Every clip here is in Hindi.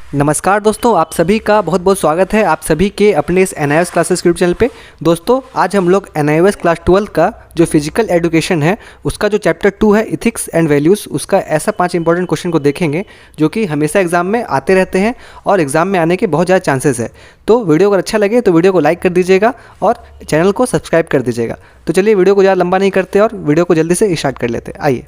नमस्कार दोस्तों, आप सभी का बहुत बहुत स्वागत है आप सभी के अपने इस NIOS क्लासेस यूट्यूब चैनल पे। दोस्तों आज हम लोग NIOS क्लास 12 का जो फिजिकल एजुकेशन है उसका जो चैप्टर 2 है इथिक्स एंड वैल्यूज़, उसका ऐसा 5 इंपॉर्टेंट क्वेश्चन को देखेंगे जो कि हमेशा एग्जाम में आते रहते हैं और एग्जाम में आने के बहुत ज़्यादा चांसेस है। तो वीडियो अगर अच्छा लगे तो वीडियो को लाइक कर दीजिएगा और चैनल को सब्सक्राइब कर दीजिएगा। तो चलिए वीडियो को ज़्यादा लंबा नहीं करते और वीडियो को जल्दी से स्टार्ट कर लेते हैं। आइए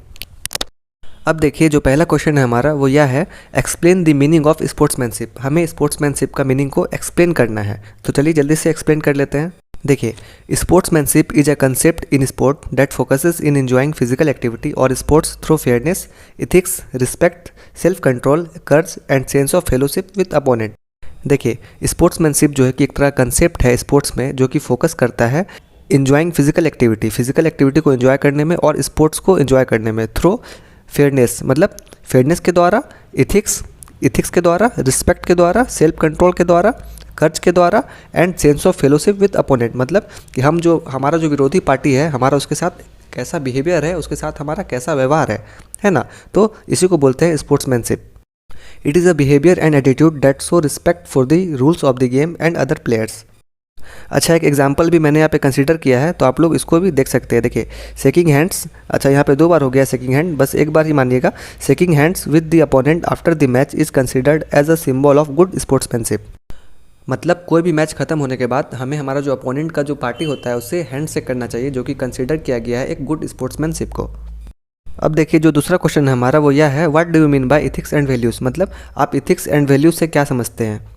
अब देखिए, जो पहला क्वेश्चन है हमारा वो यह है, explain the meaning of sportsmanship. हमें स्पोर्ट्समैनशिप का मीनिंग को एक्सप्लेन करना है। तो चलिए जल्दी से एक्सप्लेन कर लेते हैं। देखिए, sportsmanship is a concept in sport that focuses in enjoying physical activity और sports through fairness, ethics, respect, self control, courage and sense of fellowship with opponent. देखिए, स्पोर्ट्समैनशिप जो है कि एक तरह कंसेप्ट है स्पोर्ट्स में जो कि फोकस करता है इंजॉइंग फिजिकल एक्टिविटी को एंजॉय करने में और स्पोर्ट्स को एंजॉय करने में थ्रू फेयरनेस, मतलब फेयरनेस के द्वारा, इथिक्स के द्वारा, रिस्पेक्ट के द्वारा, सेल्फ कंट्रोल के द्वारा, कर्ज के द्वारा and sense of fellowship with opponent. मतलब कि हमारा जो विरोधी पार्टी है, हमारा उसके साथ कैसा बिहेवियर है, उसके साथ हमारा कैसा व्यवहार है ना। तो इसी को बोलते हैं sportsmanship. It is a behaviour and attitude that show respect for the rules of the game and other players. अच्छा, एक एग्जाम्पल भी मैंने यहाँ पे कंसीडर किया है तो आप लोग इसको भी देख सकते हैं। देखिए, शेकिंग हैंड्स, अच्छा यहाँ पे 2 बार हो गया शेकिंग हैंड, बस एक बार ही मानिएगा। Shaking hands with the opponent after the match is considered as a symbol of good sportsmanship. मतलब कोई भी मैच खत्म होने के बाद हमें हमारा जो अपोनेंट का जो पार्टी होता है उससे हैंड शेक करना चाहिए, जो कि कंसिडर किया गया है एक गुड स्पोर्ट्समैनशिप को। अब देखिए, जो दूसरा क्वेश्चन है हमारा वो यह है, what do you mean by ethics and values. मतलब आप इथिक्स एंड वैल्यूज़ से क्या समझते हैं।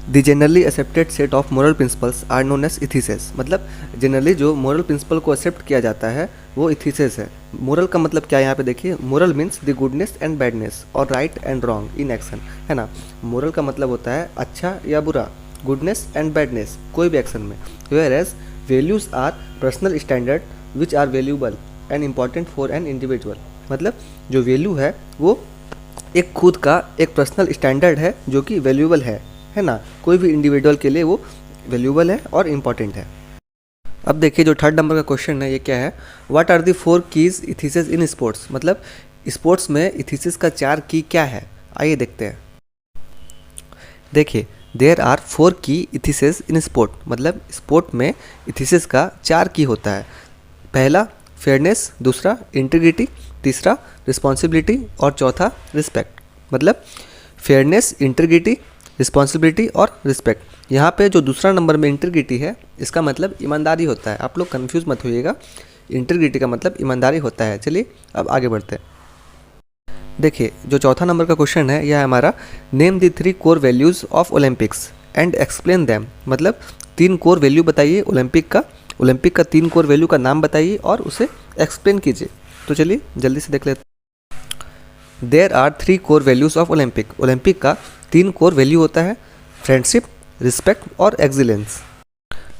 The generally accepted set of moral principles are known as ethics. मतलब जनरली जो मोरल प्रिंसिपल को एक्सेप्ट किया जाता है वो इथिसेस है। मोरल का मतलब क्या है यहाँ पे देखिए, moral means the goodness and badness और right and wrong in action, है ना। मोरल का मतलब होता है अच्छा या बुरा, गुडनेस एंड बैडनेस कोई भी एक्शन में। Whereas values are personal standard which are valuable and important for an individual. मतलब जो वैल्यू है वो एक खुद का एक पर्सनल स्टैंडर्ड है जो कि वैल्यूबल है ना, कोई भी इंडिविजुअल के लिए वो वैल्यूबल है और इम्पॉर्टेंट है। अब देखिए, जो 3rd नंबर का क्वेश्चन है ये क्या है, what are the 4 keys ethics in sports. मतलब स्पोर्ट्स में इथिसेस का 4 की क्या है, आइए देखते हैं। देखिए, देयर आर 4 की इथिसेस इन स्पोर्ट। मतलब स्पोर्ट में इथिसेस का 4 की होता है। पहला फेयरनेस, दूसरा इंटीग्रिटी, तीसरा रिस्पॉन्सिबिलिटी और चौथा रिस्पेक्ट। मतलब फेयरनेस, इंटीग्रिटी, रिस्पॉन्सिबिलिटी और रिस्पेक्ट। यहाँ पे जो दूसरा नंबर में इंटीग्रिटी है इसका मतलब ईमानदारी होता है। आप लोग कंफ्यूज मत होइएगा, इंटीग्रिटी का मतलब ईमानदारी होता है। चलिए अब आगे बढ़ते हैं। देखिए, जो चौथा नंबर का क्वेश्चन है यह है हमारा, name the 3 core values of Olympics and explain them. मतलब 3 कोर वैल्यू बताइए ओलंपिक का 3 कोर वैल्यू का नाम बताइए और उसे एक्सप्लेन कीजिए। तो चलिए जल्दी से देख लेते हैं। There are 3 core values of Olympic का 3 कोर वैल्यू होता है, फ्रेंडशिप, रिस्पेक्ट और एक्सीलेंस।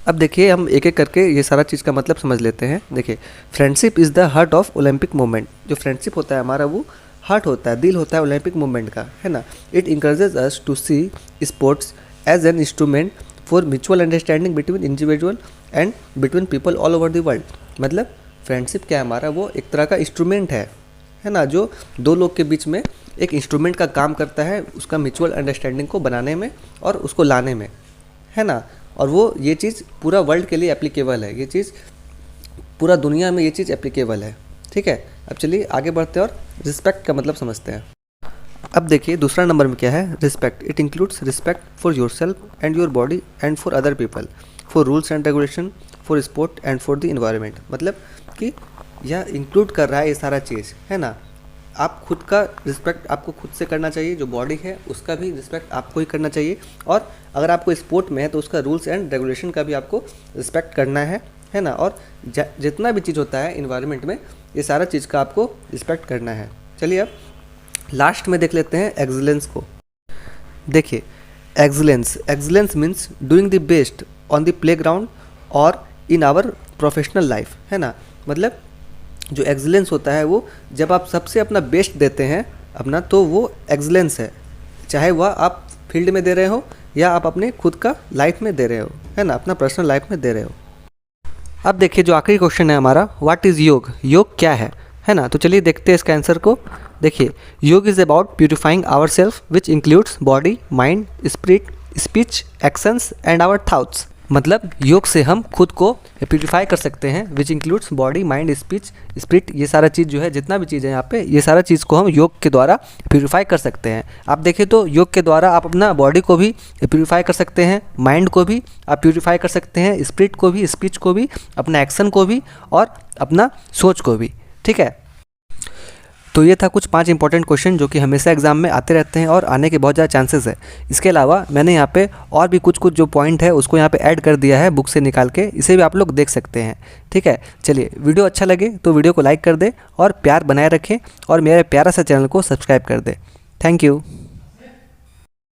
अब देखिए, हम एक एक करके ये सारा चीज़ का मतलब समझ लेते हैं। देखिए, friendship is the heart of Olympic movement. जो फ्रेंडशिप होता है हमारा वो हार्ट होता है, दिल होता है ओलंपिक मूवमेंट का, है ना। It encourages us to see sports as an instrument for mutual understanding between individual and between people all over the world. मतलब फ्रेंडशिप क्या है हमारा, वो एक तरह का इंस्ट्रूमेंट है ना, जो 2 लोग के बीच में एक इंस्ट्रूमेंट का काम करता है उसका म्यूचुअल अंडरस्टैंडिंग को बनाने में और उसको लाने में, है ना। और वो ये चीज़ पूरा वर्ल्ड के लिए एप्लीकेबल है, ये चीज़ पूरा दुनिया में ये चीज़ एप्लीकेबल है। ठीक है, अब चलिए आगे बढ़ते हैं और रिस्पेक्ट का मतलब समझते हैं। अब देखिए, दूसरा नंबर में क्या है, respect. It includes respect for your self and your body and for other people, for rules and regulation, for sport and for the environment. मतलब कि यह इंक्लूड कर रहा है ये सारा चीज़, है ना। आप खुद का रिस्पेक्ट आपको खुद से करना चाहिए, जो बॉडी है उसका भी रिस्पेक्ट आपको ही करना चाहिए, और अगर आपको स्पोर्ट में है तो उसका रूल्स एंड रेगुलेशन का भी आपको रिस्पेक्ट करना है ना। और जितना भी चीज़ होता है इन्वायरमेंट में, ये सारा चीज़ का आपको रिस्पेक्ट करना है। चलिए अब लास्ट में देख लेते हैं एक्सीलेंस को। देखिए, excellence means doing the best on the play ground और इन आवर प्रोफेशनल लाइफ, है ना। मतलब जो एक्सीलेंस होता है वो जब आप सबसे अपना बेस्ट देते हैं अपना, तो वो एक्सीलेंस है, चाहे वह आप फील्ड में दे रहे हो या आप अपने खुद का लाइफ में दे रहे हो, है ना, अपना पर्सनल लाइफ में दे रहे हो। अब देखिए, जो आखिरी क्वेश्चन है हमारा, व्हाट इज़ योग क्या है ना। तो चलिए देखते हैं इसका आंसर को। देखिए, yoga is about purifying our self which includes body, mind, spirit, speech, actions and our thoughts. मतलब योग से हम खुद को प्यूरिफाई कर सकते हैं, विच includes body, mind, speech, spirit, ये सारा चीज़ जो है, जितना भी चीज़ है यहाँ पे, ये सारा चीज़ को हम योग के द्वारा प्यूरिफाई कर सकते हैं। आप देखें तो योग के द्वारा आप अपना बॉडी को भी प्यूरिफाई कर सकते हैं, माइंड को भी आप प्यूरिफाई कर सकते हैं, स्पिरिट को भी, स्पीच को भी, अपना एक्शन को भी और अपना सोच को भी। ठीक है, तो ये था कुछ 5 इंपॉर्टेंट क्वेश्चन जो कि हमेशा एग्जाम में आते रहते हैं और आने के बहुत ज़्यादा चांसेस है। इसके अलावा मैंने यहाँ पे और भी कुछ जो पॉइंट है उसको यहाँ पे ऐड कर दिया है बुक से निकाल के, इसे भी आप लोग देख सकते हैं। ठीक है, चलिए, वीडियो अच्छा लगे तो वीडियो को लाइक कर दे और प्यार बनाए रखें और मेरे प्यारा सा चैनल को सब्सक्राइब कर दे। Thank you.